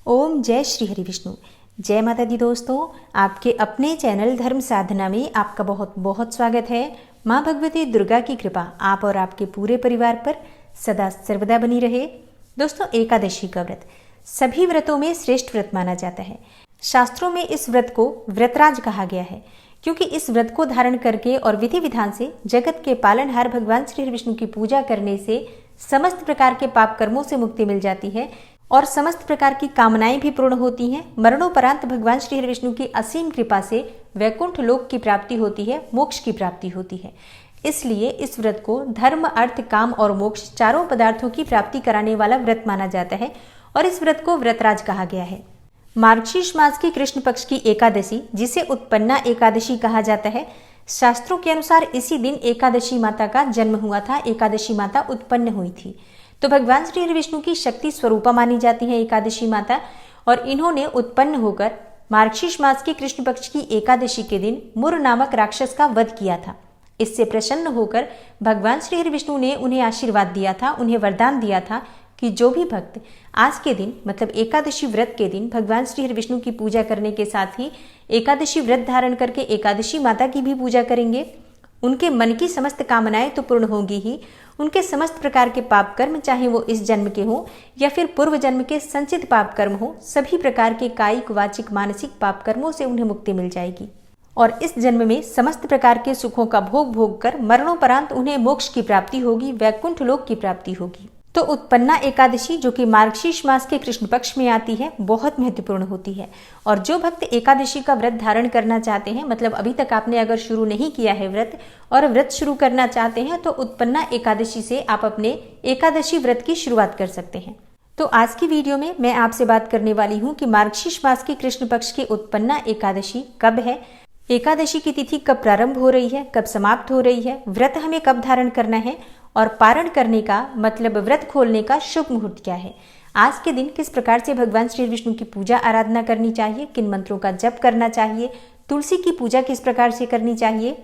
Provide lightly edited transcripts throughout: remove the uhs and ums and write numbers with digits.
ओम जय श्री हरि विष्णु। जय माता दी दोस्तों, आपके अपने चैनल धर्म साधना में आपका बहुत बहुत स्वागत है। माँ भगवती दुर्गा की कृपा आप और आपके पूरे परिवार पर सदा सर्वदा बनी रहे। दोस्तों, एकादशी का व्रत सभी व्रतों में श्रेष्ठ व्रत माना जाता है। शास्त्रों में इस व्रत को व्रतराज कहा गया है, क्योंकि इस व्रत को धारण करके और विधि विधान से जगत के पालनहार भगवान श्री हरि विष्णु की पूजा करने से समस्त प्रकार के पाप कर्मों से मुक्ति मिल जाती है और समस्त प्रकार की कामनाएं भी पूर्ण होती हैं। मरणोपरांत भगवान श्री हरि विष्णु की असीम कृपा से वैकुंठ लोक की प्राप्ति होती है, मोक्ष की प्राप्ति होती है। इसलिए इस व्रत को धर्म, अर्थ, काम और मोक्ष चारों पदार्थों की प्राप्ति कराने वाला व्रत माना जाता है और इस व्रत को व्रतराज कहा गया है। मार्गशीर्ष मास की कृष्ण पक्ष की एकादशी, जिसे उत्पन्ना एकादशी कहा जाता है, शास्त्रों के अनुसार इसी दिन एकादशी माता का जन्म हुआ था। एकादशी माता उत्पन्न हुई थी, तो भगवान श्री हरि विष्णु की शक्ति स्वरूपा मानी जाती है एकादशी माता। और इन्होंने उत्पन्न होकर मार्गशीर्ष मास की कृष्ण पक्ष की एकादशी के दिन मुर नामक राक्षस का वध किया था। इससे प्रसन्न होकर भगवान श्री हरि विष्णु ने उन्हें आशीर्वाद दिया था, उन्हें वरदान दिया था कि जो भी भक्त आज के दिन मतलब एकादशी व्रत के दिन भगवान श्री हरि विष्णु की पूजा करने के साथ ही एकादशी व्रत धारण करके एकादशी माता की भी पूजा करेंगे, उनके मन की समस्त कामनाएं तो पूर्ण होंगी ही, उनके समस्त प्रकार के पाप कर्म, चाहे वो इस जन्म के हों या फिर पूर्व जन्म के संचित पाप कर्म हो, सभी प्रकार के कायिक, वाचिक, मानसिक पाप कर्मों से उन्हें मुक्ति मिल जाएगी और इस जन्म में समस्त प्रकार के सुखों का भोग भोग कर मरणोपरांत उन्हें मोक्ष की प्राप्ति होगी, वैकुंठ लोक की प्राप्ति होगी। तो उत्पन्ना एकादशी, जो कि मार्गशीर्ष मास के कृष्ण पक्ष में आती है, बहुत महत्वपूर्ण होती है। और जो भक्त एकादशी का व्रत धारण करना चाहते हैं, मतलब अभी तक आपने अगर शुरू नहीं किया है व्रत और व्रत शुरू करना चाहते हैं, तो उत्पन्ना एकादशी से आप अपने एकादशी व्रत की शुरुआत कर सकते हैं। तो आज की वीडियो में मैं आपसे बात करने वाली हूँ कि मार्गशीर्ष मास की कृष्ण पक्ष की उत्पन्ना एकादशी कब है, एकादशी की तिथि कब प्रारंभ हो रही है, कब समाप्त हो रही है, व्रत हमें कब धारण करना है और पारण करने का मतलब व्रत खोलने का शुभ मुहूर्त क्या है, आज के दिन किस प्रकार से भगवान श्री विष्णु की पूजा आराधना करनी चाहिए, किन मंत्रों का जप करना चाहिए, तुलसी की पूजा किस प्रकार से करनी चाहिए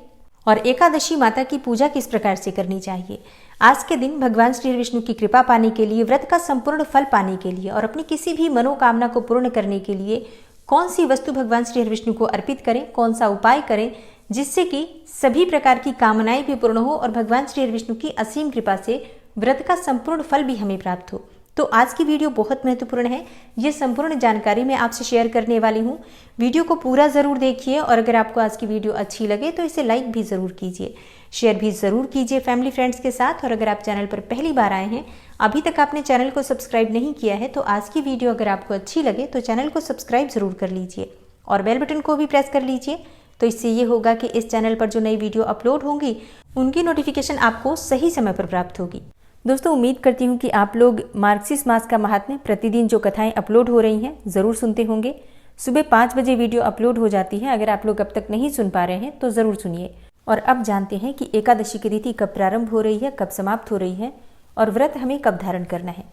और एकादशी माता की पूजा किस प्रकार से करनी चाहिए। आज के दिन भगवान श्री विष्णु की कृपा पाने के लिए, व्रत का संपूर्ण फल पाने के लिए और अपनी किसी भी मनोकामना को पूर्ण करने के लिए कौन सी वस्तु भगवान श्री विष्णु को अर्पित करें, कौन सा उपाय करें जिससे कि सभी प्रकार की कामनाएं भी पूर्ण हो और भगवान श्री विष्णु की असीम कृपा से व्रत का संपूर्ण फल भी हमें प्राप्त हो। तो आज की वीडियो बहुत महत्वपूर्ण है। ये संपूर्ण जानकारी मैं आपसे शेयर करने वाली हूँ। वीडियो को पूरा जरूर देखिए और अगर आपको आज की वीडियो अच्छी लगे तो इसे लाइक भी जरूर कीजिए, शेयर भी जरूर कीजिए फैमिली फ्रेंड्स के साथ। और अगर आप चैनल पर पहली बार आए हैं, अभी तक आपने चैनल को सब्सक्राइब नहीं किया है, तो आज की वीडियो अगर आपको अच्छी लगे तो चैनल को सब्सक्राइब जरूर कर लीजिए और बेल बटन को भी प्रेस कर लीजिए। तो इससे ये होगा कि इस चैनल पर जो नई वीडियो अपलोड होंगी उनकी नोटिफिकेशन आपको सही समय पर प्राप्त होगी। दोस्तों, उम्मीद करती हूँ कि आप लोग मार्गशीर्ष मास का महात्म्य प्रतिदिन जो कथाएं अपलोड हो रही हैं ज़रूर सुनते होंगे। सुबह 5 बजे वीडियो अपलोड हो जाती है। अगर आप लोग अब तक नहीं सुन पा रहे हैं तो ज़रूर सुनिए। और अब जानते हैं कि एकादशी की तिथि कब प्रारंभ हो रही है, कब समाप्त हो रही है और व्रत हमें कब धारण करना है।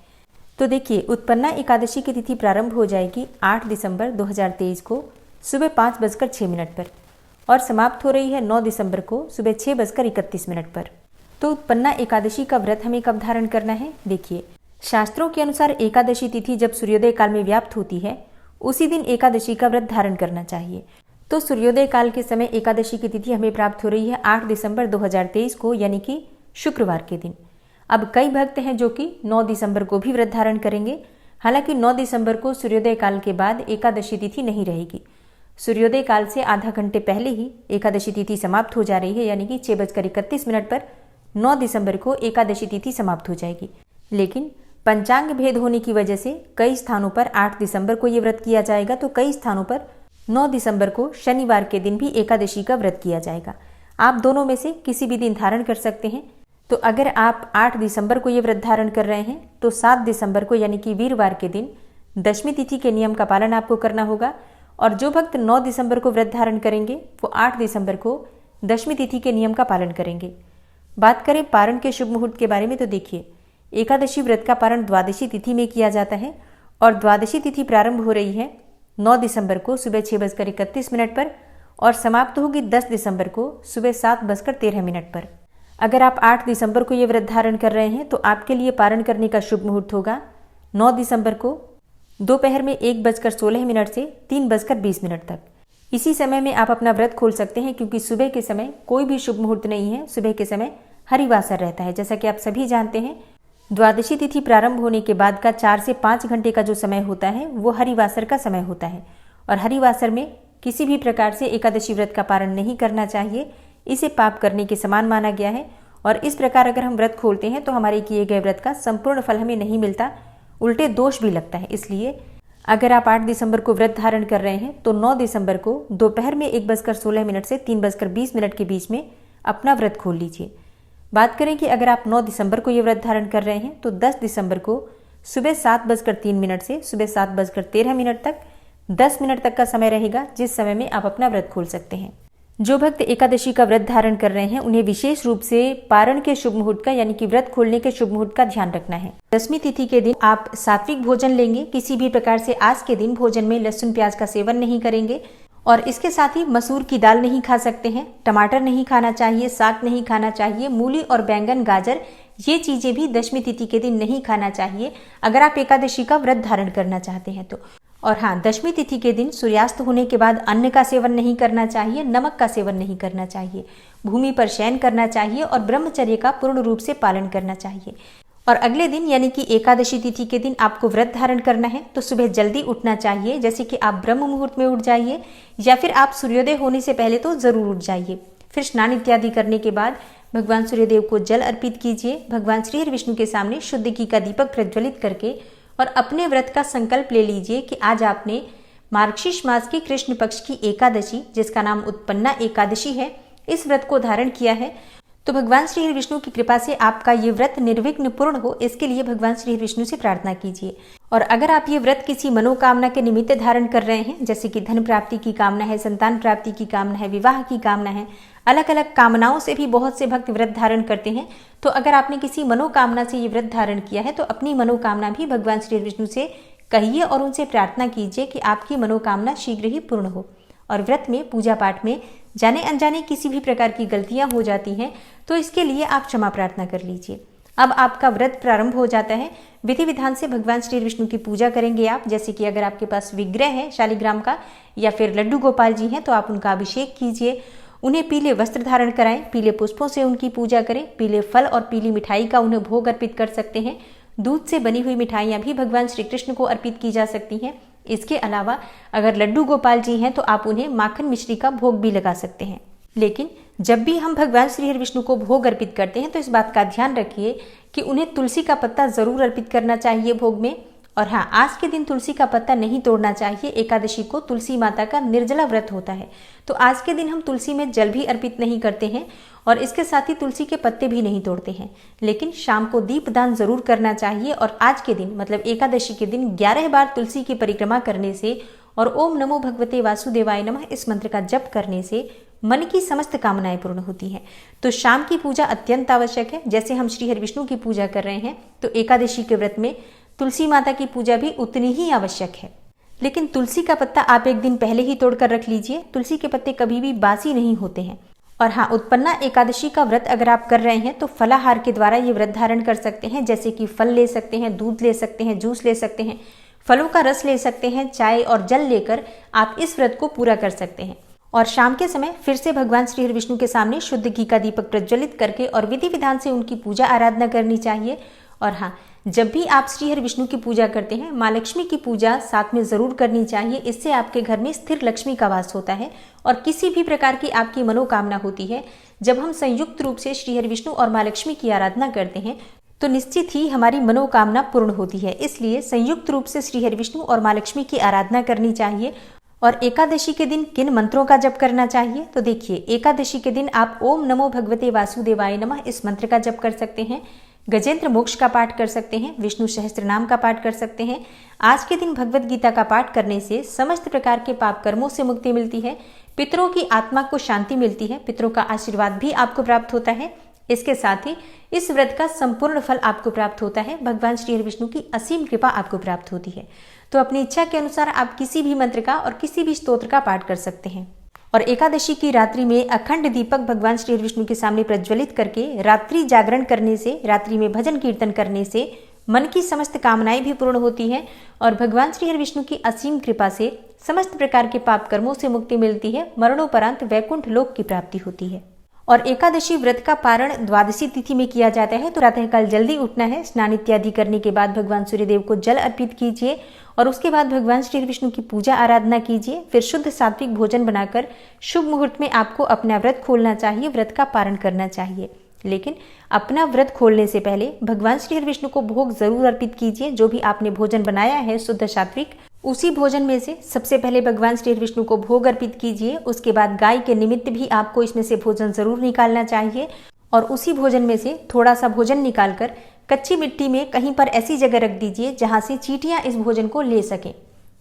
तो देखिए, उत्पन्ना एकादशी की तिथि प्रारंभ हो जाएगी 8 दिसंबर 2023 को सुबह 5:06 पर और समाप्त हो रही है 9 दिसंबर को सुबह 6:31 पर। तो उत्पन्ना एकादशी का व्रत हमें कब धारण करना है, देखिए, शास्त्रों के अनुसार एकादशी तिथि जब सूर्योदय काल में व्याप्त होती है उसी दिन एकादशी का व्रत धारण करना चाहिए। तो सूर्योदय काल के समय एकादशी की तिथि हमें प्राप्त हो रही है 8 दिसंबर 2023 को, यानी कि शुक्रवार के दिन। अब कई भक्त हैं जो कि 9 दिसंबर को भी व्रत धारण करेंगे। हालांकि 9 दिसंबर को सूर्योदय काल के बाद एकादशी तिथि नहीं रहेगी। सूर्योदय काल से आधा घंटे पहले ही एकादशी तिथि समाप्त हो जा रही है, यानी कि 6:31 पर 9 दिसंबर को एकादशी तिथि समाप्त हो जाएगी। लेकिन पंचांग भेद होने की वजह से कई स्थानों पर 8 दिसंबर को ये व्रत किया जाएगा, तो कई स्थानों पर 9 दिसंबर को शनिवार के दिन भी एकादशी का व्रत किया जाएगा। आप दोनों में से किसी भी दिन धारण कर सकते हैं। तो अगर आप 8 दिसंबर को ये व्रत धारण कर रहे हैं तो 7 दिसंबर को यानी कि वीरवार के दिन दशमी तिथि के नियम का पालन आपको करना होगा। और जो भक्त 9 दिसंबर को व्रत धारण करेंगे वो 8 दिसंबर को दशमी तिथि के नियम का पालन करेंगे। बात करें पारण के शुभ मुहूर्त के बारे में, तो देखिए, एकादशी व्रत का पारण द्वादशी तिथि में किया जाता है और द्वादशी तिथि प्रारंभ हो रही है 9 दिसंबर को सुबह 6:31 पर और समाप्त होगी 10 दिसंबर को सुबह 7:13 पर। अगर आप 8 दिसंबर को ये व्रत धारण कर रहे हैं तो आपके लिए पारण करने का शुभ मुहूर्त होगा 9 दिसंबर को दोपहर में 1:16 से 3:20 तक। इसी समय में आप अपना व्रत खोल सकते हैं, क्योंकि सुबह के समय कोई भी शुभ मुहूर्त नहीं है। सुबह के समय हरिवासर रहता है। जैसा कि आप सभी जानते हैं, द्वादशी तिथि प्रारंभ होने के बाद का 4 से 5 घंटे का जो समय होता है वो हरिवासर का समय होता है। और हरिवासर में किसी भी प्रकार से एकादशी व्रत का पारण नहीं करना चाहिए। इसे पाप करने के समान माना गया है। और इस प्रकार अगर हम व्रत खोलते हैं तो हमारे किए गए व्रत का संपूर्ण फल हमें नहीं मिलता, उल्टे दोष भी लगता है। इसलिए अगर आप 8 दिसंबर को व्रत धारण कर रहे हैं तो 9 दिसंबर को दोपहर में 1:16 से 3:20 के बीच में अपना व्रत खोल लीजिए। बात करें कि अगर आप 9 दिसंबर को ये व्रत धारण कर रहे हैं तो 10 दिसंबर को सुबह 7:03 से सुबह 7:13 तक 10 मिनट तक का समय रहेगा, जिस समय में आप अपना व्रत खोल सकते हैं। जो भक्त एकादशी का व्रत धारण कर रहे हैं उन्हें विशेष रूप से पारण के शुभ मुहूर्त का, यानी कि व्रत खोलने के शुभ मुहूर्त का ध्यान रखना है। दशमी तिथि के दिन आप सात्विक भोजन लेंगे। किसी भी प्रकार से आज के दिन भोजन में लहसुन प्याज का सेवन नहीं करेंगे। और इसके साथ ही मसूर की दाल नहीं खा सकते हैं, टमाटर नहीं खाना चाहिए, साग नहीं खाना चाहिए, मूली और बैंगन, गाजर, ये चीजें भी दशमी तिथि के दिन नहीं खाना चाहिए अगर आप एकादशी का व्रत धारण करना चाहते हैं तो। और हाँ, दशमी तिथि के दिन सूर्यास्त होने के बाद अन्न का सेवन नहीं करना चाहिए, नमक का सेवन नहीं करना चाहिए, भूमि पर शयन करना चाहिए और ब्रह्मचर्य का पूर्ण रूप से पालन करना चाहिए। और अगले दिन यानी कि एकादशी तिथि के दिन आपको व्रत धारण करना है तो सुबह जल्दी उठना चाहिए। जैसे कि आप ब्रह्म मुहूर्त में उठ जाइए या फिर आप सूर्योदय होने से पहले तो जरूर उठ जाइए। फिर स्नान इत्यादि करने के बाद भगवान सूर्यदेव को जल अर्पित कीजिए। भगवान श्री हरि विष्णु के सामने शुद्ध घी का दीपक प्रज्वलित करके और अपने व्रत का संकल्प ले लीजिए कि आज आपने मार्गशीर्ष मास की कृष्ण पक्ष की एकादशी, जिसका नाम उत्पन्ना एकादशी है, इस व्रत को धारण किया है। तो भगवान श्री हरि विष्णु की कृपा से आपका ये व्रत निर्विघ्न पूर्ण हो, इसके लिए भगवान श्री हरि विष्णु से प्रार्थना कीजिए। और अगर आप ये व्रत किसी मनोकामना के निमित्त धारण कर रहे हैं, जैसे कि धन प्राप्ति की कामना है, संतान प्राप्ति की कामना है, विवाह की कामना है, अलग अलग कामनाओं से भी बहुत से भक्त व्रत धारण करते हैं। तो अगर आपने किसी मनोकामना से ये व्रत धारण किया है तो अपनी मनोकामना भी भगवान श्री हरि विष्णु से कहिए और उनसे प्रार्थना कीजिए कि आपकी मनोकामना शीघ्र ही पूर्ण हो। और व्रत में, पूजा पाठ में जाने अनजाने किसी भी प्रकार की गलतियां हो जाती हैं तो इसके लिए आप क्षमा प्रार्थना कर लीजिए। अब आपका व्रत प्रारंभ हो जाता है। विधि विधान से भगवान श्री विष्णु की पूजा करेंगे आप। जैसे कि अगर आपके पास विग्रह है शालिग्राम का या फिर लड्डू गोपाल जी हैं तो आप उनका अभिषेक कीजिए। उन्हें पीले वस्त्र धारण कराएं, पीले पुष्पों से उनकी पूजा करें, पीले फल और पीली मिठाई का उन्हें भोग अर्पित कर सकते हैं। दूध से बनी हुई मिठाइयाँ भी भगवान श्री कृष्ण को अर्पित की जा सकती हैं। इसके अलावा अगर लड्डू गोपाल जी हैं तो आप उन्हें माखन मिश्री का भोग भी लगा सकते हैं। लेकिन जब भी हम भगवान श्री हरि विष्णु को भोग अर्पित करते हैं तो इस बात का ध्यान रखिए कि उन्हें तुलसी का पत्ता जरूर अर्पित करना चाहिए भोग में। और हाँ, आज के दिन तुलसी का पत्ता नहीं तोड़ना चाहिए। एकादशी को तुलसी माता का निर्जला व्रत होता है, तो आज के दिन हम तुलसी में जल भी अर्पित नहीं करते हैं और इसके साथ ही तुलसी के पत्ते भी नहीं तोड़ते हैं। लेकिन शाम को दीपदान जरूर करना चाहिए। और आज के दिन मतलब एकादशी के दिन 11 बार तुलसी की परिक्रमा करने से और ओम नमो भगवते वासुदेवाय नमः इस मंत्र का जप करने से मन की समस्त कामनाएं पूर्ण होती हैं। तो शाम की पूजा अत्यंत आवश्यक है। जैसे हम श्री हरि विष्णु की पूजा कर रहे हैं तो एकादशी के व्रत में तुलसी माता की पूजा भी उतनी ही आवश्यक है। लेकिन तुलसी का पत्ता आप एक दिन पहले ही तोड़कर रख लीजिए। तुलसी के पत्ते कभी भी बासी नहीं होते हैं। और हाँ, उत्पन्ना एकादशी का व्रत अगर आप कर रहे हैं तो फलाहार के द्वारा ये व्रत धारण कर सकते हैं। जैसे कि फल ले सकते हैं, दूध ले सकते हैं, जूस ले सकते हैं, फलों का रस ले सकते हैं, चाय और जल लेकर आप इस व्रत को पूरा कर सकते हैं। और शाम के समय फिर से भगवान श्री हरि विष्णु के सामने शुद्ध घी का दीपक प्रज्वलित करके और विधि विधान से उनकी पूजा आराधना करनी चाहिए। और हाँ, जब भी आप श्री हरि विष्णु की पूजा करते हैं, माँ लक्ष्मी की पूजा साथ में जरूर करनी चाहिए। इससे आपके घर में स्थिर लक्ष्मी का वास होता है और किसी भी प्रकार की आपकी मनोकामना होती है, जब हम संयुक्त रूप से श्री हरि विष्णु और माँ लक्ष्मी की आराधना करते हैं तो निश्चित ही हमारी मनोकामना पूर्ण होती है। इसलिए संयुक्त रूप से श्री हरि विष्णु और माँ लक्ष्मी की आराधना करनी चाहिए। और एकादशी के दिन किन मंत्रों का जप करना चाहिए, तो देखिए, एकादशी के दिन आप ओम नमो भगवते वासुदेवाय नमः इस मंत्र का जप कर सकते हैं, गजेंद्र मोक्ष का पाठ कर सकते हैं, विष्णु सहस्त्र नाम का पाठ कर सकते हैं। आज के दिन भगवत गीता का पाठ करने से समस्त प्रकार के पाप कर्मों से मुक्ति मिलती है, पितरों की आत्मा को शांति मिलती है, पितरों का आशीर्वाद भी आपको प्राप्त होता है। इसके साथ ही इस व्रत का संपूर्ण फल आपको प्राप्त होता है। भगवान श्री हरि विष्णु की असीम कृपा आपको प्राप्त होती है। तो अपनी इच्छा के अनुसार आप किसी भी मंत्र का और किसी भी स्तोत्र का पाठ कर सकते हैं। और एकादशी की रात्रि में अखंड दीपक भगवान श्री हरि विष्णु के सामने प्रज्वलित करके रात्रि जागरण करने से, रात्रि में भजन कीर्तन करने से मन की समस्त कामनाएं भी पूर्ण होती हैं और भगवान श्री हरि विष्णु की असीम कृपा से समस्त प्रकार के पाप कर्मों से मुक्ति मिलती है। मरणोपरांत वैकुंठ लोक की प्राप्ति होती है। और एकादशी व्रत का पारण द्वादशी तिथि में किया जाता है। तो प्रातःकाल जल्दी उठना है, स्नान इत्यादि करने के बाद भगवान सूर्यदेव को जल अर्पित कीजिए और उसके बाद भगवान श्री विष्णु की पूजा आराधना कीजिए। फिर शुद्ध सात्विक भोजन बनाकर शुभ मुहूर्त में आपको अपना व्रत खोलना चाहिए, व्रत का पारण करना चाहिए। लेकिन अपना व्रत खोलने से पहले भगवान श्री हरि विष्णु को भोग जरूर अर्पित कीजिए। जो भी आपने भोजन बनाया है शुद्ध सात्विक, उसी भोजन में से सबसे पहले भगवान श्री हरि विष्णु को भोग अर्पित कीजिए। उसके बाद गाय के निमित्त भी आपको इसमें से भोजन जरूर निकालना चाहिए और उसी भोजन में से थोड़ा सा भोजन निकालकर कच्ची मिट्टी में कहीं पर ऐसी जगह रख दीजिए जहां से चींटियां इस भोजन को ले सकें।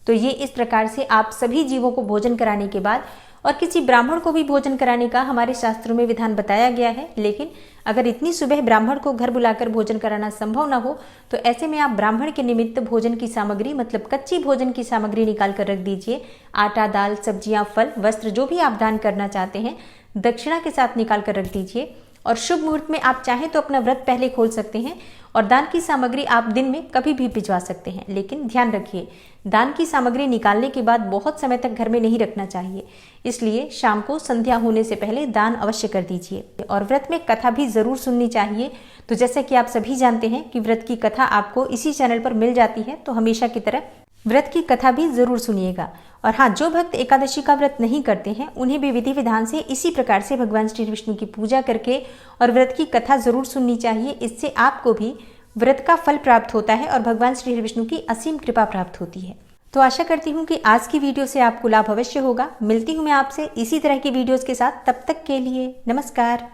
तो ये इस प्रकार से आप सभी जीवों को भोजन कराने के बाद, और किसी ब्राह्मण को भी भोजन कराने का हमारे शास्त्रों में विधान बताया गया है। लेकिन अगर इतनी सुबह ब्राह्मण को घर बुलाकर भोजन कराना संभव न हो तो ऐसे में आप ब्राह्मण के निमित्त भोजन की सामग्री, मतलब कच्ची भोजन की सामग्री निकाल कर रख दीजिए। आटा, दाल, सब्जियां, फल, वस्त्र जो भी आप दान करना चाहते हैं दक्षिणा के साथ निकाल कर रख दीजिए। और शुभ मुहूर्त में आप चाहें तो अपना व्रत पहले खोल सकते हैं और दान की सामग्री आप दिन में कभी भी भिजवा सकते हैं। लेकिन ध्यान रखिए, दान की सामग्री निकालने के बाद बहुत समय तक घर में नहीं रखना चाहिए, इसलिए शाम को संध्या होने से पहले दान अवश्य कर दीजिए। और व्रत में कथा भी जरूर सुननी चाहिए। तो जैसा कि आप सभी जानते हैं कि व्रत की कथा आपको इसी चैनल पर मिल जाती है, तो हमेशा की तरह व्रत की कथा भी जरूर सुनिएगा। और हाँ, जो भक्त एकादशी का व्रत नहीं करते हैं उन्हें भी विधि विधान से इसी प्रकार से भगवान श्री विष्णु की पूजा करके और व्रत की कथा जरूर सुननी चाहिए। इससे आपको भी व्रत का फल प्राप्त होता है और भगवान श्री विष्णु की असीम कृपा प्राप्त होती है। तो आशा करती हूँ कि आज की वीडियो से आपको लाभ अवश्य होगा। मिलती हूँ मैं आपसे इसी तरह की वीडियोस के साथ, तब तक के लिए नमस्कार।